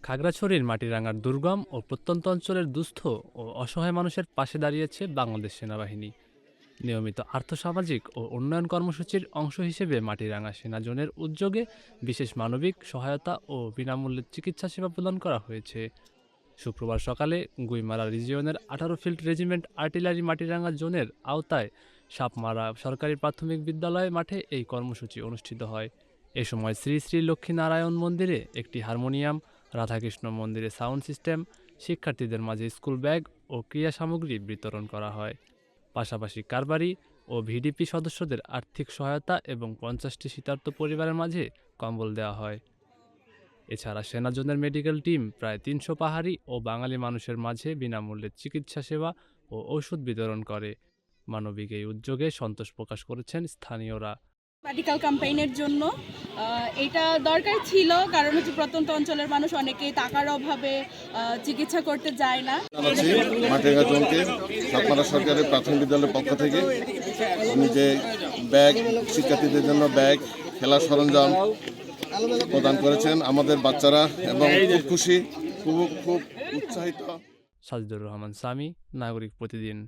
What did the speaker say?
খাগড়াছড়ির মাটিরাঙ্গার দুর্গম ও প্রত্যন্ত অঞ্চলের দুস্থ ও অসহায় মানুষের পাশে দাঁড়িয়েছে বাংলাদেশ সেনাবাহিনী। নিয়মিত আর্থসামাজিক ও উন্নয়ন কর্মসূচির অংশ হিসেবে মাটিরাঙ্গা সেনাজোনের উদ্যোগে বিশেষ মানবিক সহায়তা ও বিনামূল্যে চিকিৎসা সেবা প্রদান করা হয়েছে। শুক্রবার সকালে গুইমারা রিজিয়নের 18 ফিল্ড রেজিমেন্ট আর্টিলারি মাটিরাঙ্গা জোনের আওতায় সাপমারা সরকারি প্রাথমিক বিদ্যালয় মাঠে এই কর্মসূচি অনুষ্ঠিত হয়। এ সময় শ্রী শ্রী লক্ষ্মীনারায়ণ মন্দিরে একটি হারমোনিয়াম, রাধাকৃষ্ণ মন্দিরে সাউন্ড সিস্টেম, শিক্ষার্থীদের মাঝে স্কুল ব্যাগ ও ক্রীড়া সামগ্রী বিতরণ করা হয়। পাশাপাশি কারবারি ও ভিডিপি সদস্যদের আর্থিক সহায়তা এবং 50টি শীতার্ত পরিবারের মাঝে কম্বল দেওয়া হয়। এছাড়া সেনাজোনের মেডিকেল টিম প্রায় 300 পাহাড়ি ও বাঙালি মানুষের মাঝে বিনামূল্যে চিকিৎসা সেবা ও ঔষধ বিতরণ করে। মানবিক এই উদ্যোগে সন্তোষ প্রকাশ করেছেন স্থানীয়রা। মেডিকেল ক্যাম্পেইনের জন্য এটা দরকার ছিল, কারণ হচ্ছে প্রত্যন্ত অঞ্চলের মানুষ অনেকেই টাকার অভাবে চিকিৎসা করতে যায় না। মাটিরাঙ্গা জোনকে সাপমারা সরকারি প্রাথমিক বিদ্যালয়ের পক্ষ থেকে উনি যে ব্যাগ, শিক্ষার্থীদের জন্য ব্যাগ, খেলার সরঞ্জাম প্রদান করেছেন, আমাদের বাচ্চারা এবং খুব খুশি, খুব উৎসাহিত। সাজিদুর রহমান সামি, নাগরিক প্রতিদিন।